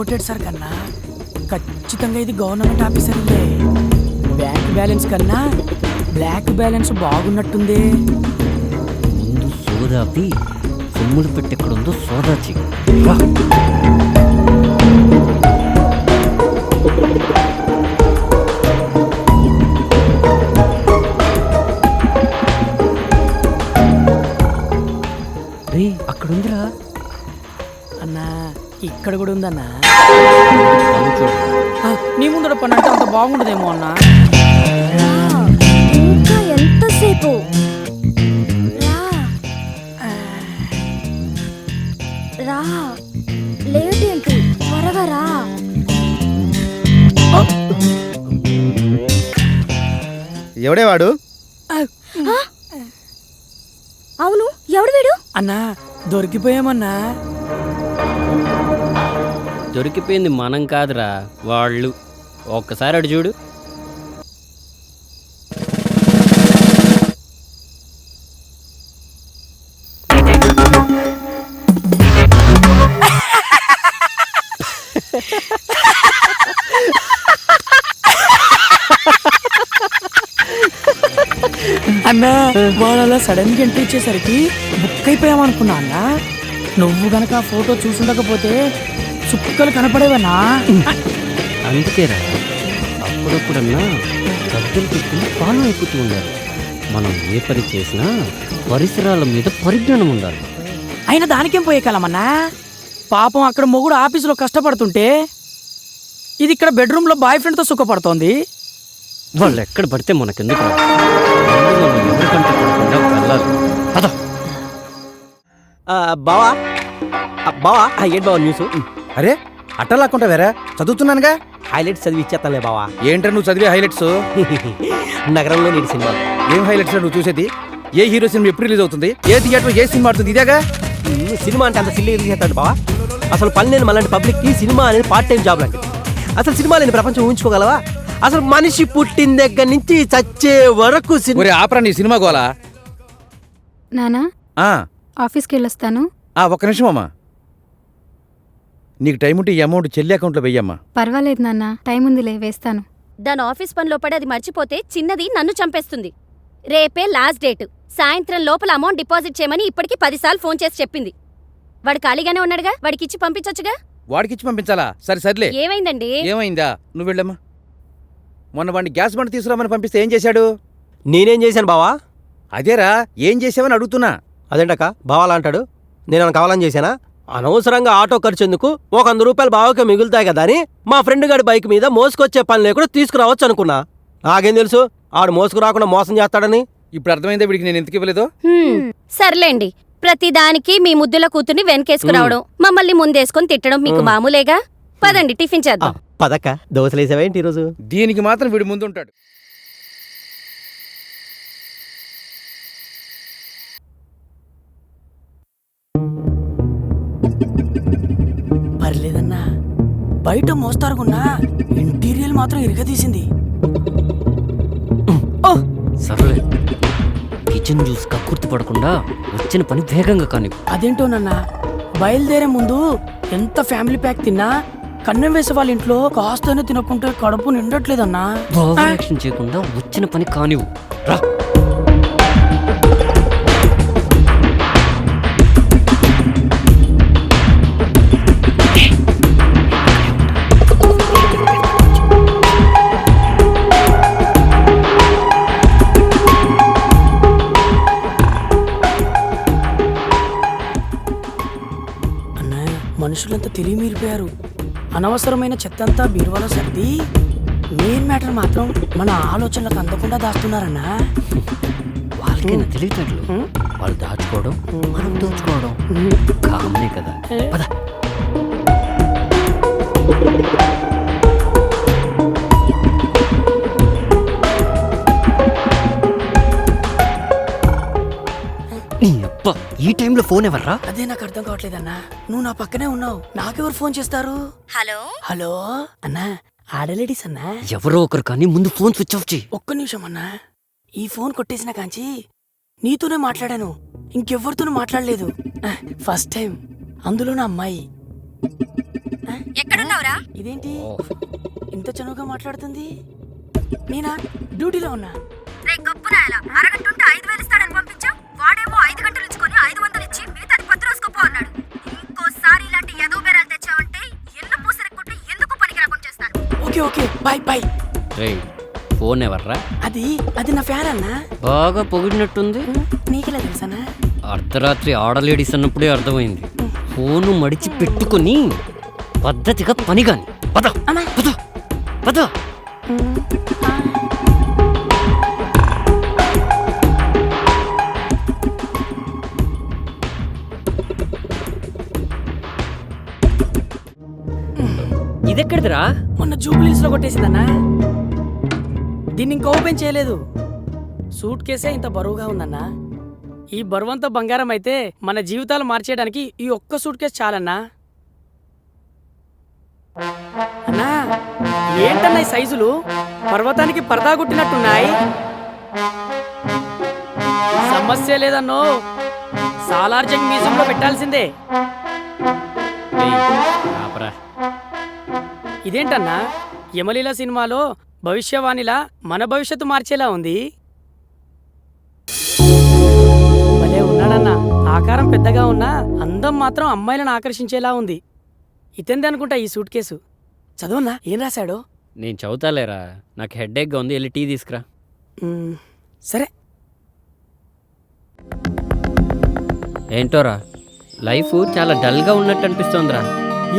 Noted sir కన్నా ఖచ్చితంగా ఇది గవర్నమెంట్ ఆఫీసర్ ఉందే. బ్యాంక్ బ్యాలెన్స్ కన్నా బ్లాక్ బ్యాలెన్స్ బాగున్నట్టుంది. ముందు సోదాపి సొమ్ములు పెట్టెక్కడుందో సోదాచి. అక్కడుందిరా అన్నా, ఇక్కడ కూడా ఉందన్నా. నీ ముందర పని అంటే అంత బాగుండదేమో అన్నా. ఇంకా ఎంతసేపు? రా, లేట్ ఏంటి? త్వరగా రా. ఎవడేవాడు? అవును, ఎవడు వీడు? అన్నా, దొరికిపోయామన్నా. దొరికిపోయింది మనం కాదురా, వాళ్ళు. ఒక్కసారి అడు చూడు. అన్నా, వాళ్ళ సడన్ గా ఎంట్రీ ఇచ్చేసరికి బుక్ అయిపోయామనుకున్నా అన్నా. నువ్వు గనక ఆ ఫోటో చూసుండకపోతే చుక్కలు కనపడేవన్నా. అందుకేరా అప్పుడప్పుడన్నా గద్దలు పెట్టుకుని ఫాలో అయిపోతూ ఉండాలి. మనం ఏ పని చేసినా పరిసరాల మీద పరిజ్ఞానం ఉండాలి. అయినా దానికేం పోయే కాలమన్నా. పాపం అక్కడ మొగుడు ఆఫీసులో కష్టపడుతుంటే ఇది ఇక్కడ బెడ్రూమ్ లో బాయ్ ఫ్రెండ్ తో సుఖపడుతోంది. వాళ్ళు ఎక్కడ పడితే మనకెందుకు ఎవరికంటే పడకుండా వెళ్ళాలి. పద. బావా బావా, ఏంటి బావా న్యూస్? అరే అట్టలాక్కుంటా వేరా, చదువుతున్నానుగా. హైలైట్స్ చదివి ఇచ్చేస్తానులే బావా. ఏంట్రా నువ్వు చదివే హైలైట్స్? నగరంలో నేటి సినిమా. ఏం హైలైట్స్ నువ్వు చూసేది? ఏ హీరో సినిమా ఎప్పుడు రిలీజ్ అవుతుంది? ఏ థియేటర్ ఏ సినిమా ఆడుతుంది? ఇదేగా సినిమా అంటే అంత సిల్లీ రిలీజ్ చేస్తాడు బావా. అసలు పని లేని మళ్ళీ పబ్లిక్ కి సినిమా అనేది పార్ట్ టైం జాబ్ లాంటిది. అసలు సినిమా లేని ప్రపంచం ఊహించుకోగలవా? అసలు మనిషి పుట్టిన దగ్గర నుంచి చచ్చే వరకు ఆపరా నీ సినిమా గోలా. నానా, ఆఫీస్కి వెళ్ళొస్తాను. ఒక్క నిమిషం అమ్మా, నీకు టైం ఉంటే ఈ అమౌంట్ చెల్లి అకౌంట్లో వెయ్యమ్మా. పర్వాలేదు నాన్న, టైం ఉందిలే, వేస్తాను. దాని ఆఫీస్ పనిలో పడి అది మర్చిపోతే చిన్నది నన్ను చంపేస్తుంది. రేపే లాస్ట్ డేట్. సాయంత్రం లోపల అమౌంట్ డిపాజిట్ చేయమని ఇప్పటికి 10 సార్లు ఫోన్ చేసి చెప్పింది. వాడు ఖాళీగానే ఉన్నాడుగా, వాడికిచ్చి పంపించొచ్చుగా. వాడికిచ్చి పంపించాలా? సర్లే. ఏమైందండి? ఏమైందా? నువ్వు వెళ్ళమ్మా. మొన్న వాడిని గ్యాస్ బండ తీసుకురామని పంపిస్తే ఏం చేశాడు? నేనేం చేశాను బావా? అదేరా, ఏం చేసావని అడుగుతున్నా. అదేంటక్క బావాలా అంటాడు? నేను కావాలని చేశానా? అనవసరంగా ఆటో ఖర్చు ఎందుకు, 100 రూపాయలు బావకే మిగులుతాయి కదా అని మా ఫ్రెండ్ గారి బైక్ మీద మోసుకొచ్చే పని లేకుండా తీసుకురావచ్చు అనుకున్నా. నాకేం తెలుసు ఆడు మోసుకురాకుండా మోసం చేస్తాడని. ఇప్పుడు అర్థమైందా వీడికి నేను ఎందుకు ఇవ్వలేదో? సర్లేండి, ప్రతిదానికి మీ ముద్దుల కూతుర్ని వెనకేసుకురావడం, మమ్మల్ని ముందేసుకొని తిట్టడం మీకు మామూలేగా. పదండి టిఫిన్ చేద్దాం. పదక్క, దోశలేసావేంటి ఈరోజు? దీనికి మాత్రం వీడి ముందుంటాడు. పర్లేదన్నా, బయట మోస్తారుకున్నా ఇంటీరియల్ మాత్రం ఇరగదీసింది. సర్లే, కిచెన్ జ్యూస్ కక్కుర్తి పడకుండా వచ్చిన పని వేగంగా కానీ. అదేంటోనన్నా, బయలుదేరే ముందు ఎంత ఫ్యామిలీ ప్యాక్ తిన్నా కన్నం వేసే వాళ్ళ ఇంట్లో కాస్తనే తినకుంటే కడుపు నిండట్లేదన్నా. ఓవర్ యాక్షన్ చేయకుండా వచ్చిన పని కానివ్వు. రా. మనుషులంతా తెలివి మీరిపోయారు. అనవసరమైన చెత్తంతా బీరువాలో సర్ది మెయిన్ మ్యాటర్ మాత్రం మన ఆలోచనలకు అందకుండా దాస్తున్నారన్నా. వాళ్ళకైనా తెలియటట్లు వాళ్ళు దాచుకోవడం మనం దోచుకోవడం కామనే కదా. పద. ఈ టైంలో ఫోన్ ఎవర్రా? అదే నాకు అర్థం కావట్లేదన్నా. నువ్వు నా పక్కనే ఉన్నావు, నాకెవరు ఫోన్ చేస్తారు? హలో హలో అన్నా, ఆడలేడీస్ అన్నా. ఎవరో ఒకరు కానీ ముందు ఫోన్ స్విచ్ ఆఫ్ చేయి. ఒక్క నిమిషం అన్నా, ఈ ఫోన్ కొట్టేసిన కాంచి నీతోనే మాట్లాడాను, ఇంకెవ్వరితోనూ మాట్లాడలేదు. ఫస్ట్ టైం, అందులో నా అమ్మాయి. ఎక్కడున్నా ఎక్కడున్నావురా? ఇదేంటి ఇంత చనువుగా మాట్లాడుతుంది? నేనా డ్యూటీలో ఉన్నా. రే గొప్పునాయలా, అరగంట ఉంటే 5,000 ఇస్తాడని పంపించావు. వాడేమో 5 గంటలు ఇచ్చుకొని 500 ఇచ్చి మిగతాది 10 రోజుకోపో అన్నాడు. ఇంకోసారి ఇలాంటి ఎదో బేరాలు తెచ్చావంటే ఎన్ను పూసరి కొట్టి ఎందుకు పనికి రాకుండా చేస్తాను. Okay okay bye bye. రేయ్ ఫోన్ ఎవర్రా? అది నా ఫ్యాన్ అన్నా. బాగా పొగిడినట్టుంది. నీకెలా తెలుసన్నా? అర్ధరాత్రి ఆడలేడీస్ అన్నప్పుడే అర్థమైంది. ఫోను మడిచి పెట్టుకుని పద్ధతిగా పని కాని. పద పద పద. ఇదెక్కడిదిరా? మొన్న జూబ్లీస్ లో కొట్టేసిందన్నా. దీన్ని ఇంకా ఓపెన్ చేయలేదు. సూట్ కేసే ఇంత బరువుగా ఉందన్నా. ఈ బరువంతా బంగారం అయితే మన జీవితాలు మార్చేయడానికి ఈ ఒక్క సూట్ కేసు చాలన్నా. అన్నా ఏంటన్నా ఈ సైజులు? పర్వతానికి పరదా కొట్టినట్టున్నాయి. సమస్య లేదన్నో, సాలార్జంగ్ మ్యూజియంలో పెట్టాల్సిందే. రేయ్, ఆపరా. ఇదేంటన్నా యమలీల సినిమాలో భవిష్యవాణిలా మన భవిష్యత్తు మార్చేలా ఉంది. భలే ఉన్నాడన్నా. ఆకారం పెద్దగా ఉన్నా అందం మాత్రం అమ్మాయిలను ఆకర్షించేలా ఉంది. ఇతంది అనుకుంటా ఈ సూట్ కేసు. చదువున్నా ఏం రాశాడో? నేను చదువుతాలేరా, నాకు హెడ్ఏక్గా ఉంది. వెళ్ళి టీ తీసుకురా. సరే. ఏంటోరా, లైఫ్ చాలా డల్గా ఉన్నట్టు అనిపిస్తోందిరా.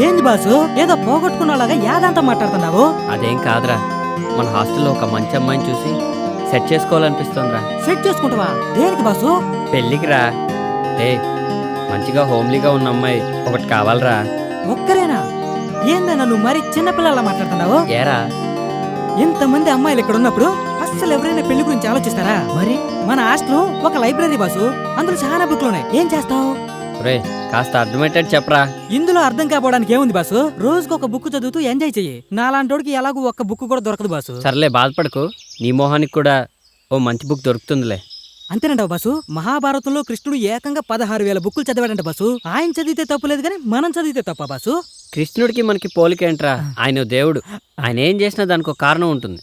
ఏంది బాసు ఏదో పోగొట్టుకున్నలాగా యాదంతా మాట్లాడుతున్నావు? అదేం కాదురా, మన హాస్టల్లో ఒక మంచి అమ్మాయిని చూసి సెట్ చేసుకోవాలనిపిస్తోందిరా. సెట్ చేసుకుంటావా? దేనికి బాసు? పెళ్ళికి రా. మంచిగా హోమ్లీగా ఉన్న అమ్మాయి ఒకటి కావాలరా. ఒక్కరేనా? ఏందన్నా నువ్వు మరి చిన్నపిల్లలా మాట్లాడుతున్నావు? ఏరా, ఇంతమంది అమ్మాయిలు ఇక్కడ ఉన్నప్పుడు అస్సలు ఎవరైనా పెళ్లి గురించి ఆలోచిస్తారా? మరి మన హాస్టల్ ఒక లైబ్రరీ బాసు, అందులో చాలా బుక్లు ఉన్నాయి. ఏం చేస్తావు? రే కాస్త అర్థమయ్యేటట్టు చెప్పరా. ఇందులో అర్థం కాపోవడానికి ఏముంది బాసు? రోజుకు ఒక బుక్ చదువుతూ ఎంజాయ్ చెయ్యి. నాలాంటోడికి ఎలాగూ ఒక్క బుక్ కూడా దొరకదు బాసు. సర్లే బాధపడకు, నీ మొహానికి కూడా ఓ మంచి బుక్ దొరుకుతుందిలే. అంతేనంటావు బాసు? మహాభారతంలో కృష్ణుడు ఏకంగా 16,000 బుక్కులు చదివాడంట బాసు. ఆయన చదివితే తప్పులేదు కానీ మనం చదివితే తప్ప బాసు? కృష్ణుడికి మనకి పోలికేంట్రా, ఆయన దేవుడు. ఆయన ఏం చేసినా దానికి ఒక కారణం ఉంటుంది.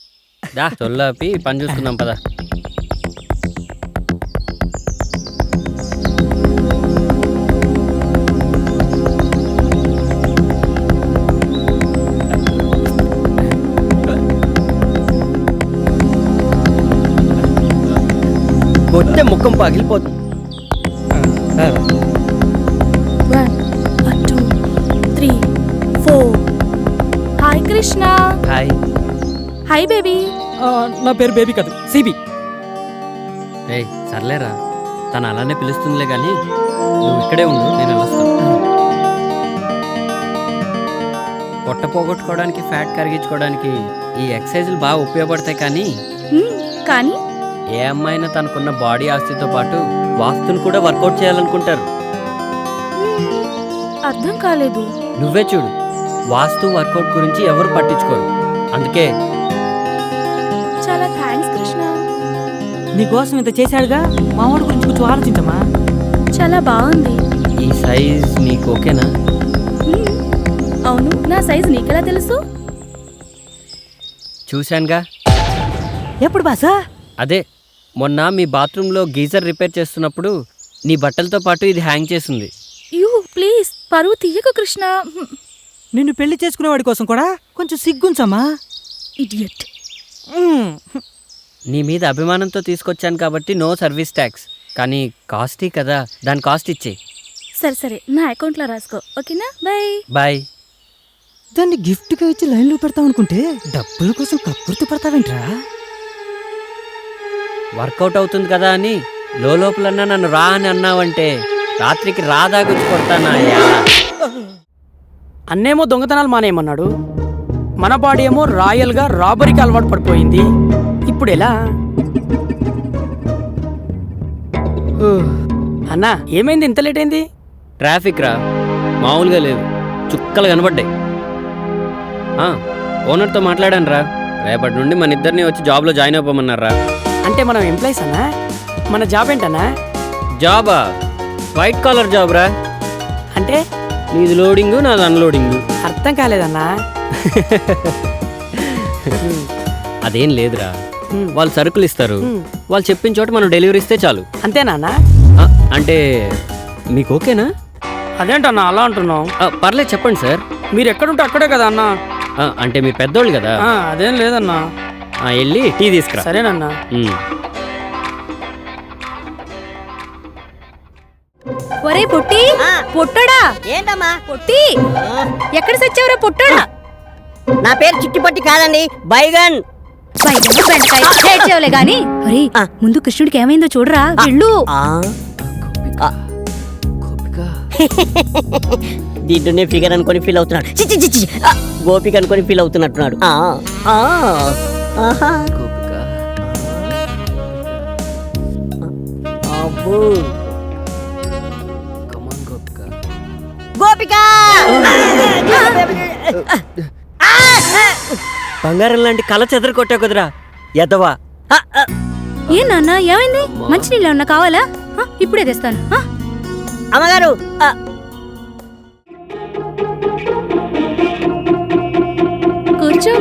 దా చొల్లాపి పని చూసుకుందాం పదా. కొట్టే ముఖం పగిలిపోతుంది. 1 2 3 4. Hi Krishna. Hi. Hi baby. నా పేరు బేబీ కాదు, సిబి. రే సర్లేరా, తను అలానే పిలుస్తుందిలే కానీ నువ్వు ఇక్కడే ఉండు, నేను వెళ్ళొస్తాను. పొట్ట పోగొట్టుకోవడానికి, ఫ్యాట్ కరిగించుకోవడానికి ఈ ఎక్సర్సైజులు బాగా ఉపయోగపడతాయి. కానీ ఏ అమ్మాయినా తనకున్న బాడీ ఆస్తితో పాటు వాస్తుని కూడా వర్కౌట్ చేయాలనుకుంటారు. అర్థం కాలేదు. నువ్వే చూడు, వాస్తు వర్కౌట్ గురించి ఎవరు పట్టించుకోరు. అందుకే చాలా థ్యాంక్స్ కృష్ణ. నీకోసం ఇంత చేశాడుగా, మా వాడి గురించి కొంచెం ఆలోచించమ్మా. చాలా బాగుంది. ఈ సైజ్ నీకు ఓకేనా? అవును, నా సైజ్ నీకెలా తెలుసు? చూశానుగా. ఎప్పుడు బాసా? అదే మొన్న మీ బాత్రూంలో గీజర్ రిపేర్ చేస్తున్నప్పుడు నీ బట్టలతో పాటు ఇది హ్యాంగ్ చేసింది. యూ ప్లీజ్ పరువు తీయకు కృష్ణ. నిన్ను పెళ్లి చేసుకునేవాడి కోసం కూడా కొంచెం సిగ్గుంచమ్మా. ఇడియట్. నీ మీద అభిమానంతో తీసుకొచ్చాను కాబట్టి నో సర్వీస్ ట్యాక్స్. కానీ కాస్టీ కదా, దాని కాస్ట్ ఇచ్చే. సరే సరే, నా అకౌంట్లో రాసుకో, ఓకేనా? Bye bye. దాన్ని గిఫ్ట్గా ఇచ్చి లైన్లో పెడతావు అనుకుంటే డబ్బుల కోసం కక్కుర్తి పడతావేంట్రా? వర్కౌట్ అవుతుంది కదా అని లోపలన్నా నన్ను రా అని అన్నావంటే రాత్రికి రాదాగుచ్చి కొడతానా? అన్నేమో దొంగతనాలు మానేయమన్నాడు, మన బాడీ ఏమో రాయల్గా రాబరీకి అలవాటు పడిపోయింది. ఇప్పుడు ఎలా? అన్నా ఏమైంది, ఇంత లేట్ అయింది? ట్రాఫిక్ రా, మామూలుగా లేదు, చుక్కలు కనబడ్డాయి. ఓనర్తో మాట్లాడాను రా, రేపటి నుండి మన ఇద్దరిని వచ్చి జాబ్లో జాయిన్ అయిపోమన్నారా. అంటే మనం ఎంప్లాయీస్ అన్నా? మన జాబ్ ఏంటన్నా? జాబా? వైట్ కాలర్ జాబ్ రా. అంటే నీది లోడింగు, నాది అన్లోడింగు. అర్థం అర్థం కాలేదన్నా. అదేం లేదురా, హ్మ్. వాళ్ళు సరుకులు ఇస్తారు, హ్మ్. వాళ్ళు చెప్పిన చోట మనం డెలివరీ ఇస్తే చాలు. అంతేనా? ఆ, అంటే మీకు ఓకేనా? అదేంటన్నా అలా అంటున్నావు? పర్లేదు చెప్పండి సార్. మీరు ఎక్కడుంటే అక్కడే కదా అన్నా. అంటే మీరు పెద్దోళ్ళు కదా. అదేం లేదన్నా. వెళ్ళి టీ తీసుకురా. సరేనన్నా. ఒరే పొట్టి, పొట్టడా ఏంటమ్మా? పొట్టి, ఎక్కడ సచ్చావురా పొట్టడా? నా పేరు చిట్టిపట్టి కాదండి, బైగన్. ఏడ్చేవలే గాని ఒరే, ముందు కృష్ణుడికి ఏమైందో చూడరా, వెళ్ళు. దీంట్లోనే ఫిగర్ అనుకొని ఫీల్ అవుతున్నాడు. చిచ్చి చిచ్చి, గోపిక అనుకొని ఫీల్ అవుతున్నట్టున్నాడు. అబ్బో. గోపిక బంగారం లాంటి కళ చెదర కొట్టా కుదరా ఎదవా. ఏ నాన్న ఏమైంది? మంచినీళ్ళు ఏమన్నా కావాలా? ఇప్పుడే తెస్తాను. అమ్మగారు, కూర్చో.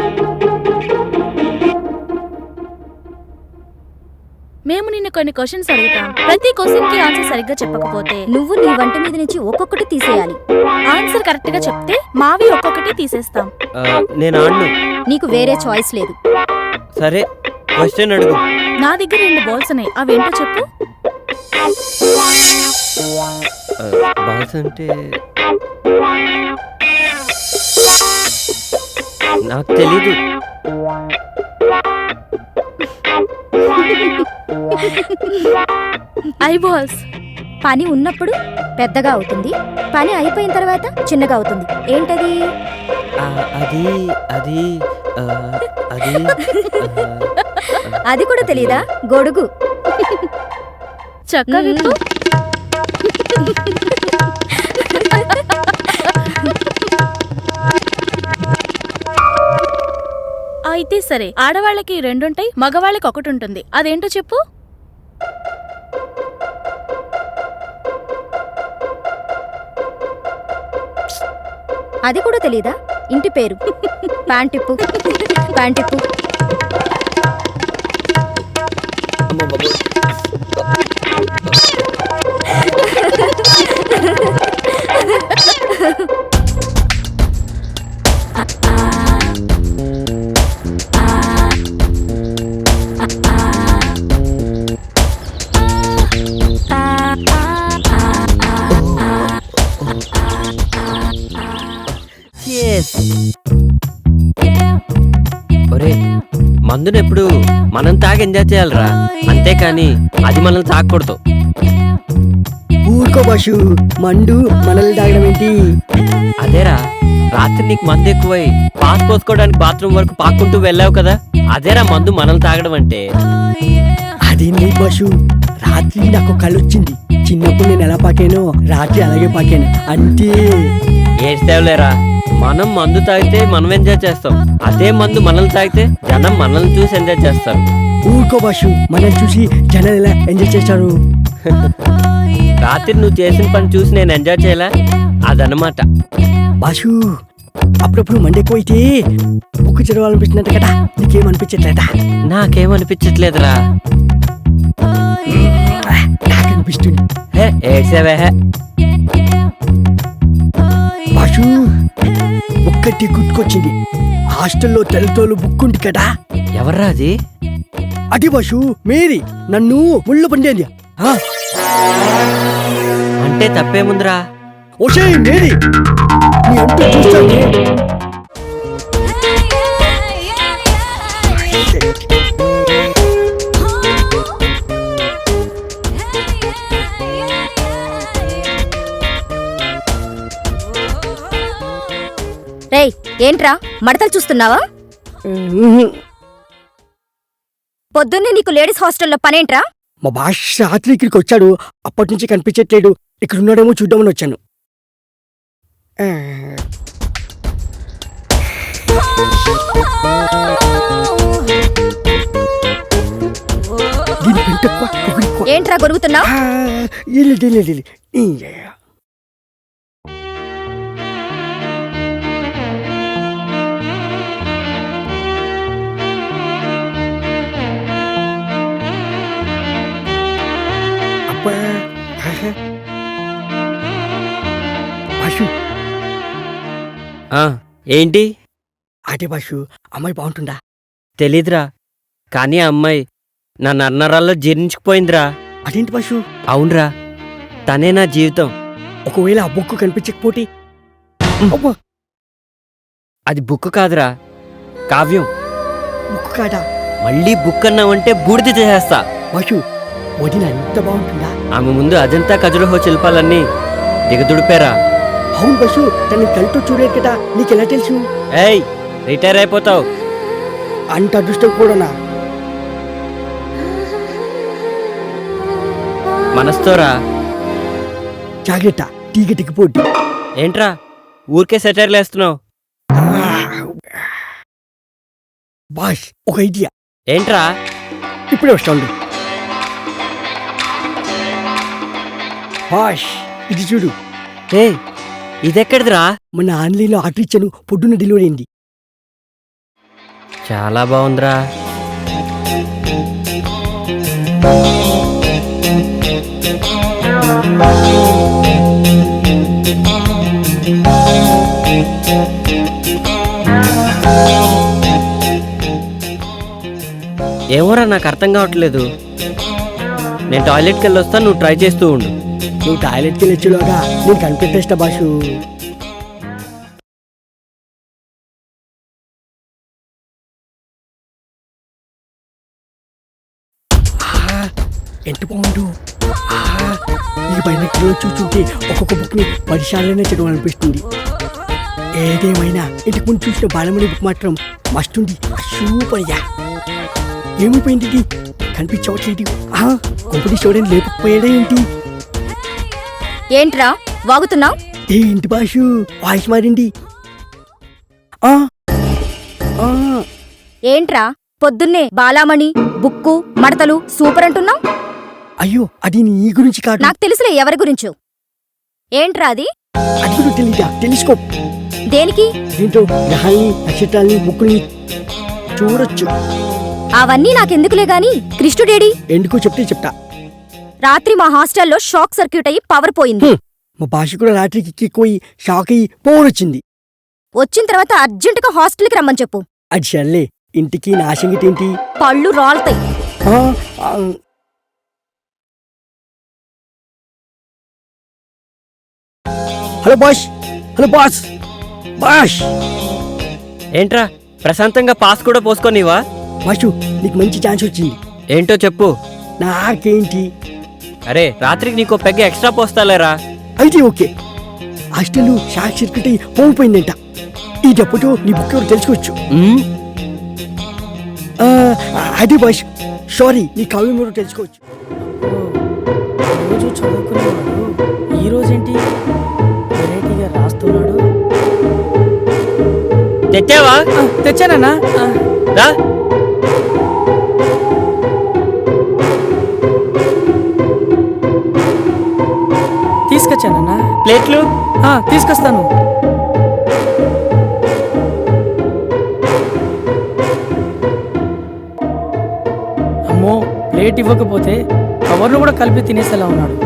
మేము నిన్ను కొన్ని క్వశ్చన్స్ అడుగుతాం. ప్రతి క్వశ్చన్ కి ఆన్సర్ సరిగ్గా చెప్పకపోతే నువ్వు నీ వంట మీద నుంచి ఒక్కొక్కటి తీసేయాలి. ఆన్సర్ కరెక్ట్ గా చెప్తే మావి ఒక్కొక్కటి తీసేస్తాం. నేను ఆడను. నీకు వేరే చాయిస్ లేదు. సరే, క్వశ్చన్ అడుగు. నా దగ్గర 2 బాల్స్ ఉన్నాయి, అవేంటో చెప్పు. బాల్స్ అంటే నాకు తెలీదు. I balls. పని ఉన్నప్పుడు పెద్దగా అవుతుంది, పని అయిపోయిన తర్వాత చిన్నగా అవుతుంది. ఏంటది? అది అది అది అది కూడా తెలీదా? గొడుగు. చక్క విప్పు. అయితే సరే, ఆడవాళ్ళకి 2 ఉంటాయి, మగవాళ్ళకి 1 ఉంటుంది. అదేంటో చెప్పు. అది కూడా తెలీదా? ఇంటి పేరు. ప్యాంటిప్పు. ప్యాంటిప్పు. ఒరే, మందుని ఎప్పుడు మనం తాగి ఎంజాయ్ చేయాలరా, అంతేకాని అది మనల్ని తాగకూడదు. ఊరుకో బాషు, మండు మనల్ని తాగడం ఏంటి? అదేరా, రాత్రి నీకు మందు ఎక్కువై పాస్ పోసుకోవడానికి బాత్రూమ్ వరకు పాక్కుంటూ వెళ్ళావు కదా, అదేరా మందు మనల్ని తాగడం అంటే. అదేం లేదు బాషు, రాత్రి నాకు కళ్ళు వచ్చింది. చిన్నప్పుడు నేను ఎలా పాకానో రాత్రి అలాగే పాకాను అంతే. ఏడ్చేవలేరా, మనం మందు తాగితే మనం ఎంజాయ్ చేస్తాం, అదే మందు మనల్ని తాగితే జనం మనల్ని చూసి ఎంజాయ్ చేస్తారు. ఊరుకో బాషు, మనల్ని చూసి జనాలు ఎలా ఎంజాయ్ చేస్తారు? రాత్రి నువ్వు చేసిన పని చూసి నేను ఎంజాయ్ చేయలే, అదనమాట. బాషు, అప్పుడప్పుడు మండెక్కువైతే బుక్కు చదవాలనిపిస్తున్నట్టు కదా, నీకేమనిపించట్లేదా? నాకేమనిపించట్లేదురా. నాకు అనిపిస్తుంది. ఏడ్సేవే. బాషు, ఒక్కటి గుర్తుకొచ్చింది. హాస్టల్లో తెల్లతోలు బుక్ ఉంది కదా. ఎవర్రా అది? అది బాషు, మేరీ నన్ను ముళ్ళు పండేది. అంటే తప్పేముందిరా? ఓషే మేరీ, నీ అంటూ చూస్తానే. రేయ్, ఏంట్రా మడతలు చూస్తున్నావా? పొద్దున్నే నీకు లేడీస్ హాస్టల్లో పనేంట్రా? మా భాష రాత్రి ఇక్కడికి వచ్చాడు, అప్పటి నుంచి కనిపించట్లేడు. ఇక్కడ ఉన్నాడేమో చూద్దామని వచ్చాను. ఏంట్రా గొరుగుతున్నావు? అబ్బా. బాషు ఏంటి? అదే బాషు, అమ్మాయి బాగుంటుందా? తెలీదురా, కానీ ఆ అమ్మాయి నా నన్నరాల్లో జీర్ణించుకుపోయిందిరా. అదేంటి బాషు? అవునరా, తనే నా జీవితం. ఒకవేళ ఆ బుక్ కనిపించకపోతే? అబ్బా, అది బుక్ కాదురా, కావ్యం. బుక్ కాదా? మళ్ళీ బుక్ అన్నావంటే బూడిద చేసేస్తా. బాషు, వదిన ఎంత బాగుంటుందా? ఆమె ముందు అజంతా ఖజురహో శిల్పాలన్నీ దిగదుడిపారా. అవును బాషు, తనని కళ్ళతో చూడలేదు కదా, నీకెలా తెలుసు? ఏయ్, రిటైర్ అయిపోతావు. అంత అదృష్టం కూడానా? మనస్తోరా. జాగ్రత్త, టీకెట్కి పోటీ. ఏంట్రా ఊరికే సెటైర్లు వేస్తున్నావు? బాష్, ఒక ఐడియా. ఏంట్రా? ఇప్పుడే వస్తాండు. బాష్, ఇది చూడు. ఏ, ఇదెక్కడిదిరా? మొన్న ఆన్లైన్లో ఆర్డర్ ఇచ్చాను, పొద్దున్న డెలివరీ అయింది. చాలా బాగుందిరా. ఏమోరా, నాకు అర్థం కావట్లేదు. నేను టాయిలెట్కి వెళ్ళి వస్తాను, నువ్వు ట్రై చేస్తూ ఉండు. నువ్వు టాయిలెట్కి వెళ్ళొచ్చులోగా నేను కనిపెట్టేస్తా బాషు. ఎంత బాగుండు. ఈ పైన చూస్తుంటే ఒక్కొక్క బుక్ని 10 సార్లైనా చదవాలనిపిస్తుంది. ఏదేమైనా ఇంటికి ముందు చూసిన బాలమణి బుక్ మాత్రం మస్తుంది. సూపర్గా. ఏమైపోయింది ఇది? కనిపించవట్లేదు. కొంపటి చూడని లేకపోయాడా ఏంటి? ఏంట్రా వాగుతున్నావు? ఏంటి బాషు, వాయిస్ మారింది. ఏంట్రా పొద్దున్నే బాలామణి బుక్కు మడతలు సూపర్ అంటున్నావు? అయ్యో, అది నీ గురించి కాదు. నాకు తెలుసులే ఎవరి గురించో. ఏంట్రా అది? అది కూడా తెలీదా? తెలుసుకో. దేనికి? దీంట్లో గ్రహాల్ని, నక్షత్రాల్ని, బుక్కుల్ని చూడొచ్చు. అవన్నీ నాకెందుకులే గాని కృష్ణుడేడి? ఎందుకో చెప్తే చెప్తా. రాత్రి మా హాస్టల్లో షాక్ సర్క్యూట్ అయ్యి పవర్ పోయింది. మా భాష కూడా రాత్రికి ఎక్కిపోయి షాక్ అయ్యి పవర్ వచ్చింది. వచ్చిన తర్వాత అర్జెంటుగా హాస్టల్కి రమ్మని చెప్పు. అది సర్లే, ఇంటికి నా సంగతి ఏంటి? పళ్ళు రాలుతాయి. హలో బాష్, హలో బాస్, బాష్. ఏంట్రా ప్రశాంతంగా పాస్ కూడా పోసుకోనివా? బాషు, నీకు మంచి ఛాన్స్ వచ్చింది. ఏంటో చెప్పు. నాకేంటి? అరే, రాత్రికి నీకో పెగ్గ ఎక్స్ట్రా పోస్తాలేరా. అయితే ఓకే. హాస్టల్ షాక్ సర్క్యూట్ అయ్యి పోయిపోయిందంట. ఈ డబ్బుతో నీ బుక్ ఎవరు తెలుసుకోవచ్చు. అదే బాష్, సారీ, నీ కావ్యం ఎవరు తెలుసుకోవచ్చు. రోజు చదువుకునేవాడు ఈ రోజేంటి వెరైటీగా రాస్తున్నాడు? తెచ్చావా? తెచ్చానన్నా. రా. తీసుకొచ్చానన్నా. ప్లేట్లు తీసుకొస్తాను. అమ్మో, ప్లేట్ ఇవ్వకపోతే కవర్లు కూడా కలిపి తినేసేలా ఉన్నాడు.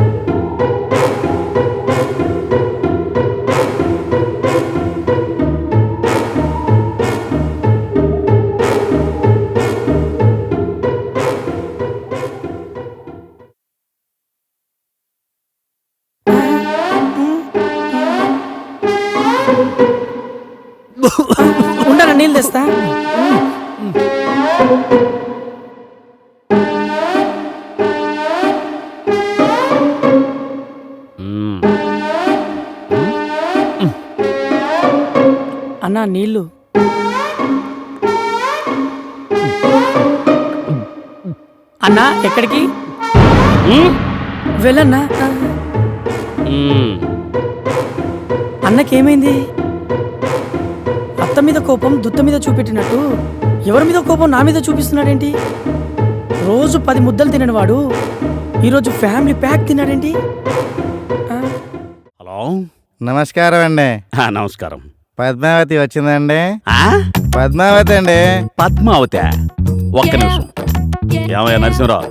ఉండరా, నీళ్ళు తెస్తా. అన్నా నీళ్ళు. అన్నా ఎక్కడికి వెళ్ళన్నా? అన్నకేమైంది? అత్త మీద కోపం దుత్త మీద చూపెట్టినట్టు ఎవరి మీద కోపం నా మీద చూపిస్తున్నాడేంటి? రోజు 10 ముద్దలు తినని వాడు ఈరోజు ఫ్యామిలీ ప్యాక్ తిన్నాడేంటి? హలో, నమస్కారం అండి. నమస్కారం. పద్మావతి వచ్చిందండి? పద్మావతి అండి. పద్మావతి, ఒక్క నిమిషం. ఏమయ్యా నరసింహరావు,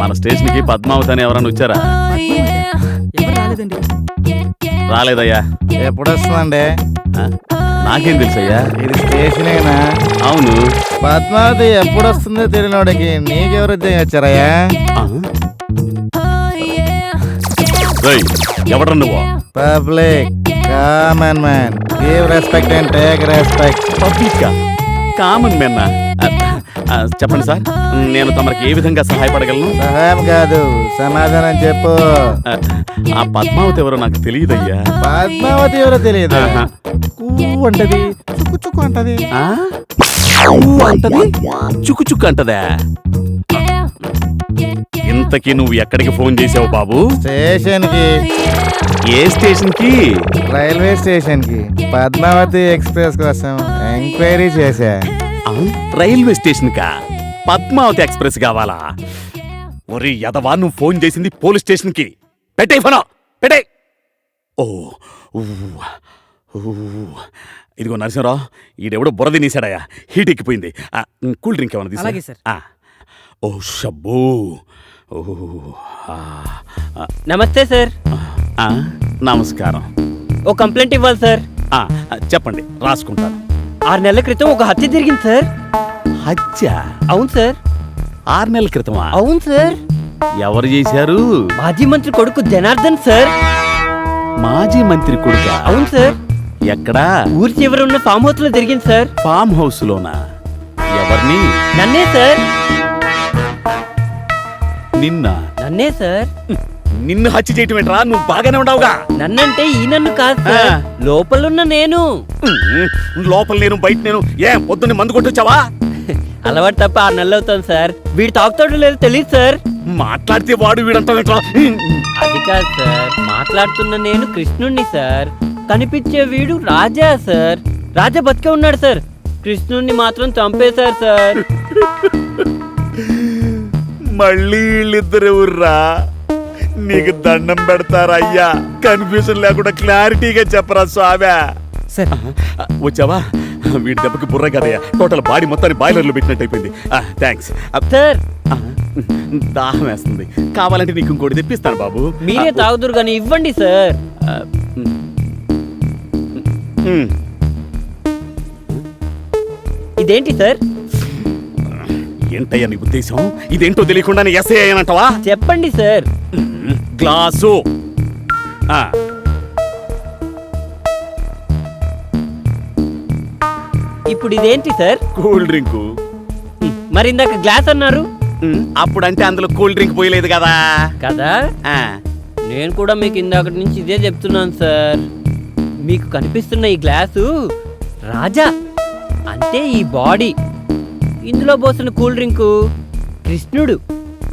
మన స్టేషన్ కి పద్మావతి అని ఎవరన్నా వచ్చారా? ఎవరు రాలేదండి. రాలేదయ్యా. ఎప్పుడు వస్తుందండి? నాకేం తెలుసయ్యా? ఇది స్టేషనేనా? అవును. పద్మావతి ఎప్పుడు వస్తుందో తెలియనోడికి నీకెవరు ఉద్యోగం వచ్చారయ్యా? ఎవడ్రా నువ్వు? Public common man, give respect and take respect. Public common మెన్నా? చెప్పండి సార్, నేను తమరికి ఏ విధంగా సహాయపడగలను? సహాయం కాదు, సమాధానం చెప్పు. ఆ పద్మావతి ఎవరో నాకు తెలియదయ్యా. పద్మావతి ఎవరో తెలియదు. అంటది, చుక్కు చుక్కు అంటది. అంటది, చుక్కు చుక్కు అంటదా? ఇంతకీ నువ్వు ఎక్కడికి ఫోన్ చేసావు బాబు? స్టేషన్ కి. ఏ స్టేషన్ కి? రైల్వే స్టేషన్ కి. పద్మావతి ఎక్స్ప్రెస్ కోసం ఎంక్వైరీ చేశా. రైల్వే స్టేషన్ కా? పద్మావతి ఎక్స్ప్రెస్ కావాలా? ఒరే యదవా, నువ్వు ఫోన్ చేసింది పోలీస్ స్టేషన్ కి. పెట్టే ఫోన్, పెట్టే. ఓ ఇదిగో నరసింహరావు, ఈడెవడో బురద నీసాడయా, హీట్ ఎక్కిపోయింది. కూల్ డ్రింక్ ఏమన్నా అలాగే తీసా? సార్. ఓ షబ్బో. నమస్తే సార్. నమస్కారం. ఓ కంప్లైంట్ ఇవ్వాలి సార్. చెప్పండి, రాసుకుంటాను. 6 నెలల క్రితం ఒక హత్య జరిగింది సార్. హత్య? అవును సార్. 6 నెలల క్రితమా? అవును సార్. ఎవరు చేశారు? మాజీ మంత్రి కొడుకు జనార్దన్ సార్. మాజీ మంత్రి కొడుకా? అవును సార్. ఎక్కడా? ఊరి చివర ఉన్న ఫామ్ హౌస్ లో జరిగింది సార్. ఫామ్ హౌస్ లోనా? ఎవరిని? నన్నే సార్. నిన్న? నన్నే సార్. నిన్ను హత్య చేయటం ఏంట్రా? నువ్వు బాగానే ఉండవుగా. నన్నంటే ఈ నన్ను కాదు సార్, లోపలున్న నేను. లోపల నేను, బయట నేను. ఏం పొద్దున్నే మందు కొట్టొచ్చావా? అలవాటు తప్ప 6 నెలలు అవుతాను సార్. వీడు తాగుతాడో లేదో తెలియదు సార్. మాట్లాడితే వాడు వీడంటావేంట్రా? అది కాదు సార్, మాట్లాడుతున్న నేను కృష్ణుణ్ణి సార్. కనిపించే వీడు రాజా సార్. రాజా బతికే ఉన్నాడు సార్, కృష్ణుణ్ణి మాత్రం చంపేశారు సార్. మళ్ళీ వీళ్ళిద్దరు ఎవర్రా? నీకు దండం పెడతారయ్యా, కన్ఫ్యూజన్ లేకుండా క్లారిటీగా చెప్పరా స్వామి. సార్ వచ్చావా? వీడి దెబ్బకి బుర్ర కదయ్యా, టోటల్ బాడీ మొత్తాన్ని బాయిలర్లో పెట్టినట్టు అయిపోయింది. Thanks sir. దాహం వేస్తుంది, కావాలంటే నీకు ఇంకోటి తెప్పిస్తాను బాబు. మీరే తాగుదురు కానీ ఇవ్వండి సార్. ఇదేంటి సార్? ఏంటయ్యా నీ ఉద్దేశం? ఇదేంటో తెలియకుండా ఎస్ఐ అయ్యానంటావా? చెప్పండి సార్. గ్లాసు. ఇప్పుడు ఇదేంటి సార్? Cool drink. మరి ఇందాక గ్లాస్ అన్నారు. అప్పుడంటే అందులో కూల్ డ్రింక్ పోయలేదు కదా. కదా? నేను కూడా మీకు ఇందాకటి నుంచి ఇదే చెప్తున్నాను సార్. మీకు కనిపిస్తున్న ఈ గ్లాసు రాజా అంటే ఈ బాడీ, ఇందులో పోసిన కూల్ డ్రింకు కృష్ణుడు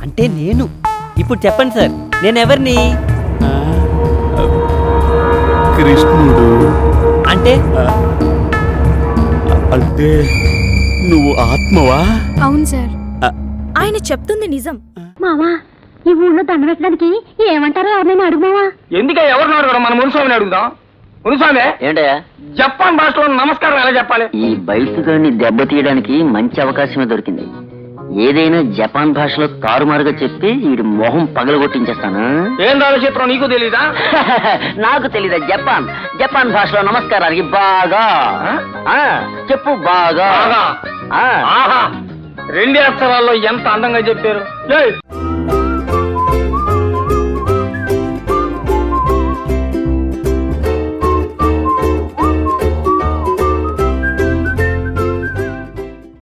అంటే నేను. ఇప్పుడు చెప్పండి సార్, నేనెవరిని? కృష్ణుడు అంటే? అంటే నువ్వు ఆత్మవా? అవును సార్, ఆయన చెప్తుంది నిజం. మావా, ఈ ఊళ్ళో దండ పెట్టడానికి ఏమంటారో ఎవరినైనా అడుగుమావా? ఎందుకే ఎవరిని అడగడం? మన మునుస్వామిని అడుగుదాం. మునుస్వామి, ఏంటయ్యా? జపాన్ భాషలో నమస్కారం ఎలా చెప్పాలి? ఈ బయసుగాన్ని దెబ్బతీయడానికి మంచి అవకాశమే దొరికింది. ఏదైనా జపాన్ భాషలో తారుమారుగా చెప్పి వీడి మొహం పగలగొట్టించేస్తాను. ఏం రాదో చిత్రం నీకు తెలీదా? నాకు తెలీదా? జపాన్ భాషలో నమస్కారానికి బాగా చెప్పు. బాగా. ఆహా, 2 అక్షరాల్లో ఎంత అందంగా చెప్పారు.